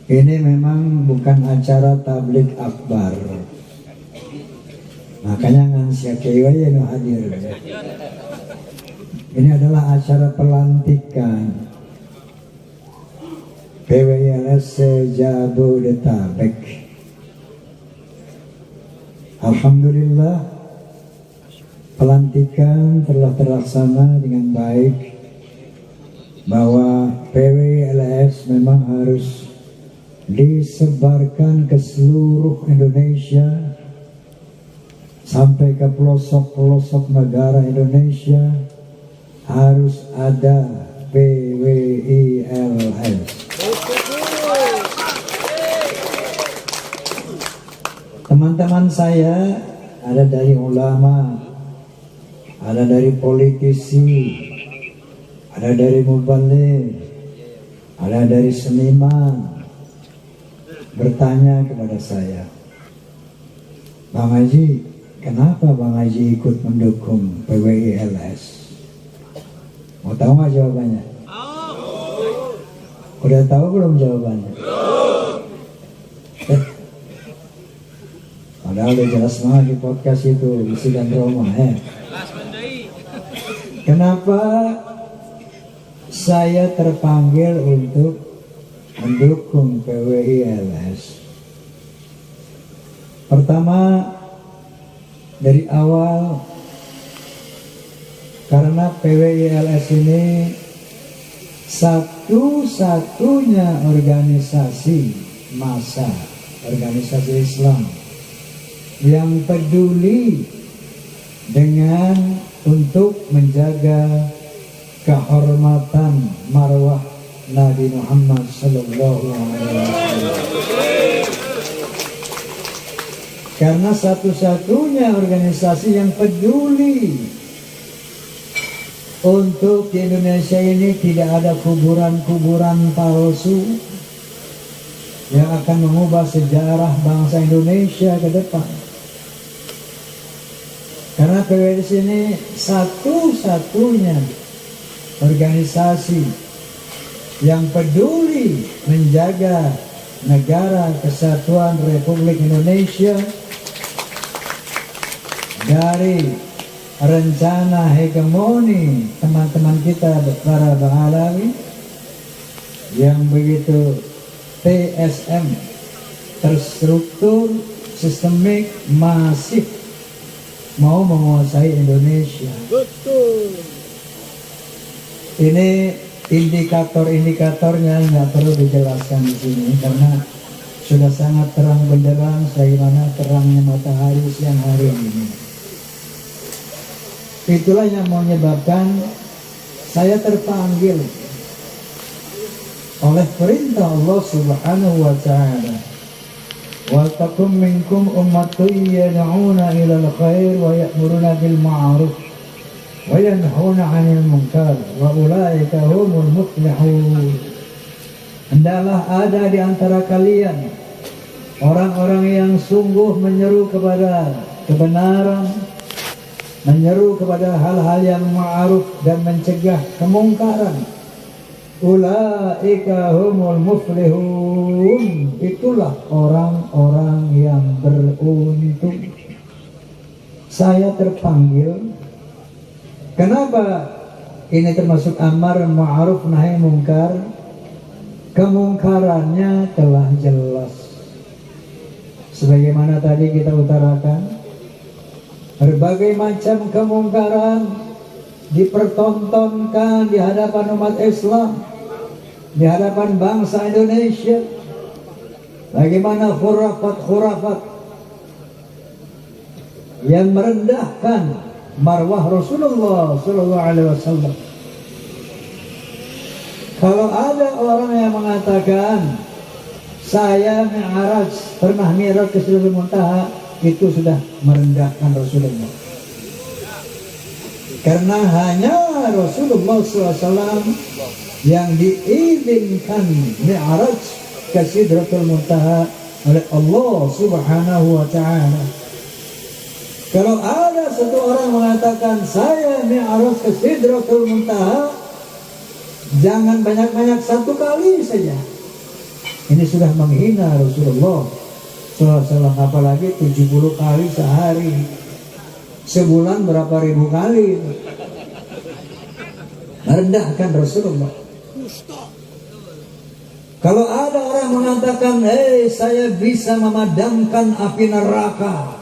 Ini memang bukan acara tablik akbar, makanya ngansia kewa ya no hadir. Ini adalah acara pelantikan PWILS Jabodetabek. Alhamdulillah, pelantikan telah terlaksana dengan baik, bahwa PWILS memang harus disebarkan ke seluruh Indonesia sampai ke pelosok-pelosok negara Indonesia. Harus ada PWILS. Teman-teman saya ada dari ulama, ada dari politisi, ada dari mubaligh, ada dari seniman, bertanya kepada saya, Bang Haji, kenapa Bang Haji ikut mendukung PWILS? Mau tahu nggak jawabannya? Udah tahu belum jawabannya? Padahal udah jelas banget di podcast itu, isi dan Roma ya. Kenapa saya terpanggil untuk mendukung PWILS? Pertama, dari awal, karena PWILS ini satu-satunya organisasi massa, organisasi Islam yang peduli dengan untuk menjaga kehormatan marwah Nabi Muhammad sallallahu alaihi wasallam. Karena satu-satunya organisasi yang peduli untuk di Indonesia ini tidak ada kuburan-kuburan palsu yang akan mengubah sejarah bangsa Indonesia ke depan. Karena PWILS ini satu-satunya organisasi yang peduli menjaga negara kesatuan Republik Indonesia dari rencana hegemoni teman-teman kita para Baalawi yang begitu TSM, terstruktur, sistemik, masif, mau menguasai Indonesia. Betul. Ini indikator-indikatornya nggak perlu dijelaskan di sini karena sudah sangat terang benderang sebagaimana terangnya matahari siang hari ini. Itulah yang menyebabkan saya terpanggil oleh perintah Allah Subhanahu wa Ta'ala. Wa takum minkum ummatun yad'una ila al-khair wa ya'muruna bil ma'ruf wa yanhauna 'anil munkar wa ulaika humul muflihun. Hendaklah ada di antara kalian orang-orang yang sungguh menyeru kepada kebenaran, menyeru kepada hal-hal yang ma'ruf dan mencegah kemungkaran. Ulaika humul muflihun. Itulah orang-orang yang beruntung. Saya terpanggil. Kenapa? Ini termasuk amar ma'ruf nahi munkar. Kemungkarannya telah jelas. Sebagaimana tadi kita utarakan, berbagai macam kemungkaran dipertontonkan di hadapan umat Islam, di hadapan bangsa Indonesia. Bagaimana khurafat-khurafat yang merendahkan marwah Rasulullah sallallahu alaihi wasallam. Kalau ada orang yang mengatakan saya mi'raj, pernah mi'raj ke Sidratul Muntaha, itu sudah merendahkan Rasulullah. Karena hanya Rasulullah SAW yang diizinkan mi'raj ke Sidratul Muntaha oleh Allah Subhanahu wa Ta'ala. Kalau ada satu orang mengatakan saya mi'raj ke Sidratul Muntaha, jangan banyak-banyak, satu kali saja. Ini sudah menghina Rasulullah SAW, apalagi 70 kali sehari. Sebulan berapa ribu kali merendahkan Rasulullah. Kalau ada orang mengatakan, saya bisa memadamkan api neraka,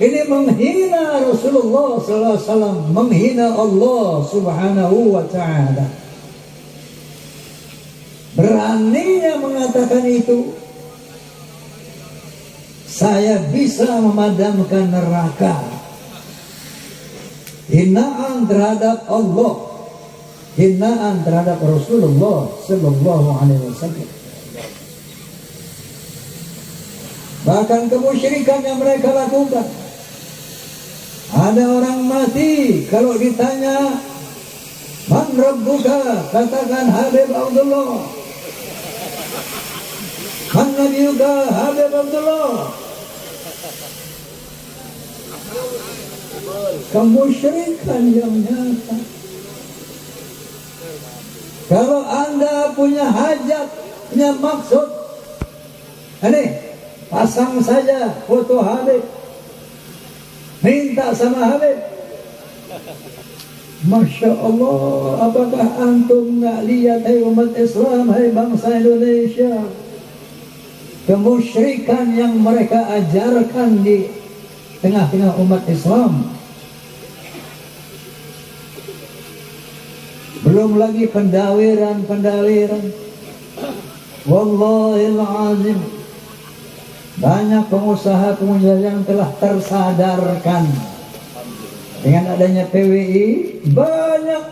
ini menghina Rasulullah SAW, menghina Allah Subhanahu wa Ta'ala. Beraninya mengatakan itu, saya bisa memadamkan neraka. Hinaan terhadap Allah, hinaan terhadap Rasulullah Sallallahu Alaihi Wasallam. Bahkan kemusyrikan yang mereka lakukan. Ada orang mati, kalau ditanya man rabbuka, katakan Habib Abdullah. Man nabiyuka, Habib Abdullah. Kemusyrikan yang nyata. Kalau Anda punya hajat, punya maksud, ini pasang saja foto Habib, minta sama Habib. Masya Allah, apakah antum nggak lihat, hai umat Islam, hai bangsa Indonesia, kemusyrikan yang mereka ajarkan di tengah-tengah umat Islam? Belum lagi pendawiran. Wallahil azim, banyak pengusaha-pengusaha yang telah tersadarkan dengan adanya PWI. Banyak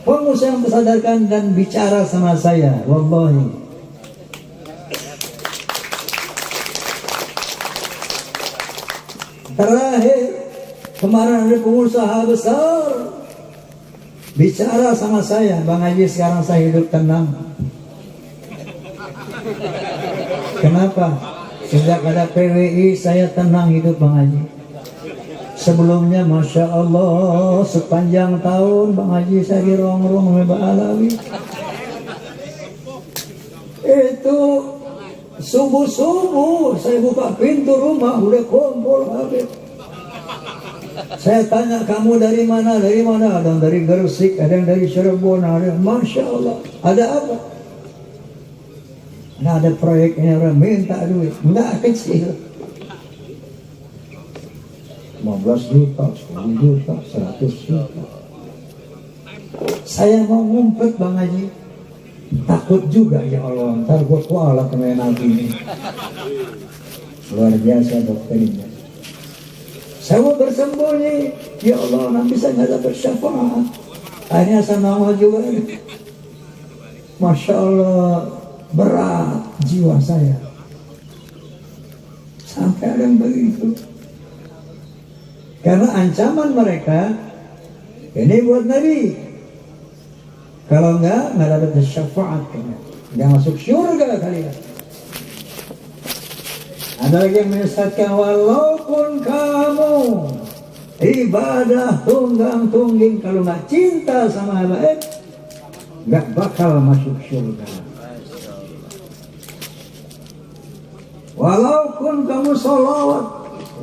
pengusaha yang tersadarkan dan bicara sama saya. Wallahi, terakhir kemarin ada pengusaha besar bicara sama saya, Bang Haji, sekarang saya hidup tenang. Kenapa? Sejak ada PWI saya tenang hidup, Bang Haji. Sebelumnya Masya Allah, sepanjang tahun Bang Haji saya di ruang-ruang Mbak Alawi. Itu subuh-subuh saya buka pintu rumah, udah kumpul Habib. Saya tanya, kamu dari mana? Dari mana? Ada yang dari Gresik, ada yang dari Cirebon, ada. Masya Allah, ada apa? Nah, ada proyeknya, orang minta duit, enggak kecil, 15 juta, 10 juta, 100 juta. Saya mau ngumpet, Bang Haji, takut juga, ya Allah, ntar gue kualat kena nanti ini. Luar biasa dokternya. Saya mau bersembunyi, ya Allah, nanti saya nggak dapat syafaat. Akhirnya saya nongol juga. Masya Allah, berat jiwa saya. Sampai ada yang begitu. Karena ancaman mereka, ini buat Nabi. Kalau nggak dapat syafaat, nggak masuk surga kalian. Ada lagi yang menyesatkan, walaupun kamu ibadah tunggang-tungging, kalau nggak cinta sama Habib, nggak bakal masuk surga. Walaupun kamu sholawat,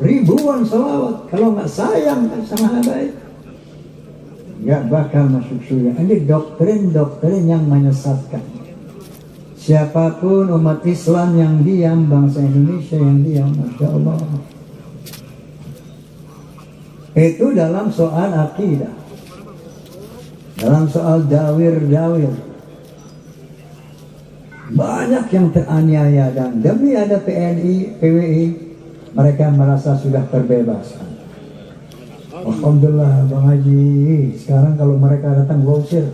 ribuan sholawat, kalau nggak sayang sama Habib, nggak bakal masuk surga. Ini doktrin-doktrin yang menyesatkan. Siapapun umat Islam yang diam, bangsa Indonesia yang diam, Masya Allah. Itu dalam soal akidah, dalam soal dawir-dawir. Banyak yang teraniaya dan demi ada PNI, PWI, mereka merasa sudah terbebaskan. Alhamdulillah Bang Haji, sekarang kalau mereka datang gua usir.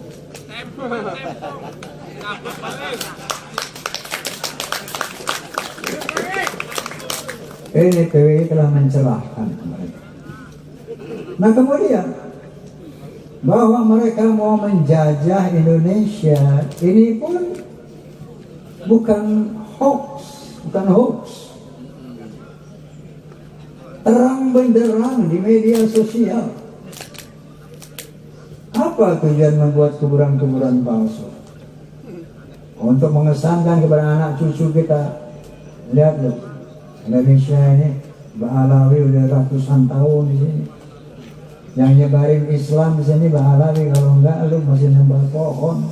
Ini PWI telah mencerahkan mereka. Nah kemudian bahwa mereka mau menjajah Indonesia, ini pun bukan hoax. Terang benderang di media sosial. Apa tujuan membuat kuburan-kuburan palsu? untuk mengesankan kepada anak cucu kita. Lihat loh, Indonesia ini Ba'alawi udah ratusan tahun di sini. Yang nyebarin Islam di sini Ba'alawi, kalau enggak lu masih nambah pohon.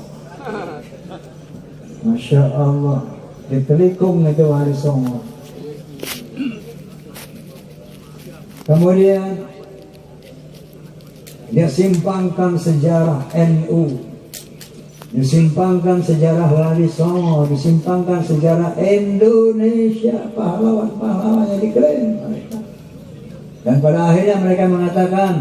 Masya Allah, di Telikung itu Wali Songo. Kemudian dia simpangkan sejarah NU, disimpangkan sejarah Wali Songo, disimpangkan sejarah Indonesia, pahlawan-pahlawan yang diklaim mereka. Dan pada akhirnya mereka mengatakan,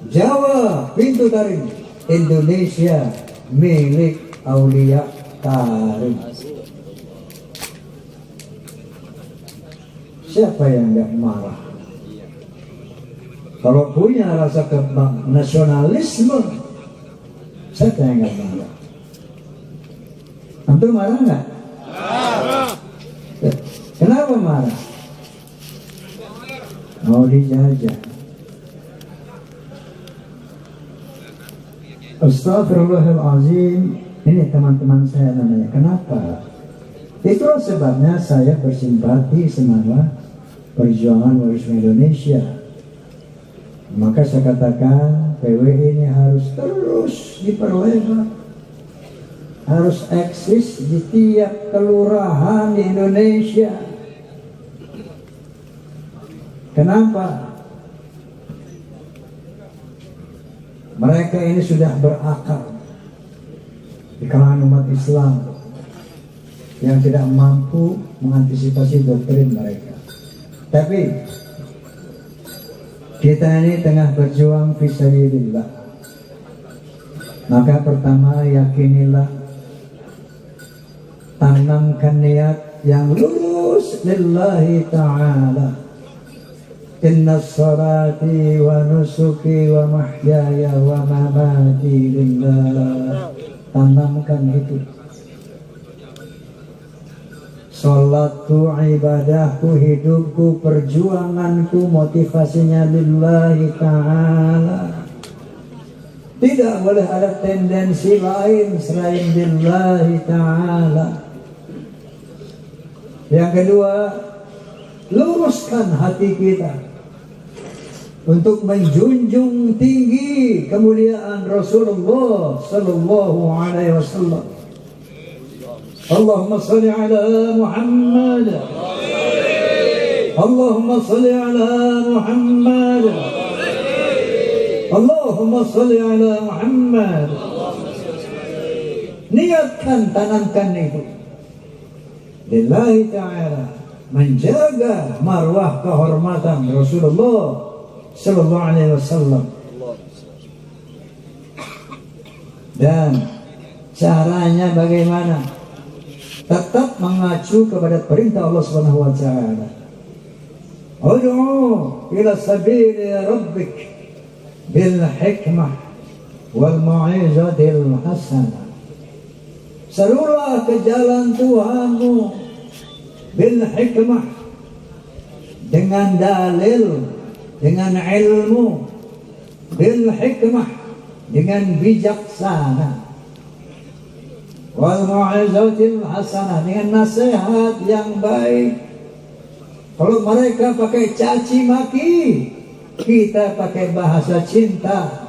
Jawa pintu taring, Indonesia milik Aulia Taring. Siapa yang tidak marah? Kalau punya rasa nasionalisme, siapa yang tidak marah? Antum marah nggak? Kenapa marah? Mau dijajah. Astagfirullahaladzim. Ini teman-teman saya namanya. Kenapa? Itulah sebabnya saya bersimpati sama perjuangan warisme Indonesia. Maka saya katakan PWI ini harus terus diperlebar, harus eksis di tiap kelurahan di Indonesia. Kenapa? Mereka ini sudah berakar di kalangan umat Islam yang tidak mampu mengantisipasi doktrin mereka. Tapi kita ini tengah berjuang fisabilillah. Maka pertama, yakinilah, tanamkan niat yang lurus lillahi ta'ala. Inna salati wa nusuki wa mahyaya wa mamati lillah. Tanamkan itu. Salatku, ibadahku, hidupku, perjuanganku, motivasinya lillahi ta'ala. Tidak boleh ada tendensi lain selain lillahi ta'ala. Yang kedua, luruskan hati kita untuk menjunjung tinggi kemuliaan Rasulullah sallallahu alaihi wasallam. Allahumma salli ala Muhammad. Allahumma salli ala Muhammad. Allahumma salli ala Muhammad. Niatkan, tanamkan itu lillahi ta'ala, menjaga marwah kehormatan Rasulullah sallallahu alaihi wasallam. Dan caranya bagaimana? Tetap mengacu kepada perintah Allah Subhanahu wa taala. Ud'u ila sabili rabbik bil hikmah wal mau'izatil hasanah. Serulah ke jalan Tuhanmu bil hikmah, dengan dalil, dengan ilmu, bil hikmah, dengan bijaksana, wal mau'izatil hasanah, dengan nasihat yang baik. Kalau mereka pakai caci maki, kita pakai bahasa cinta.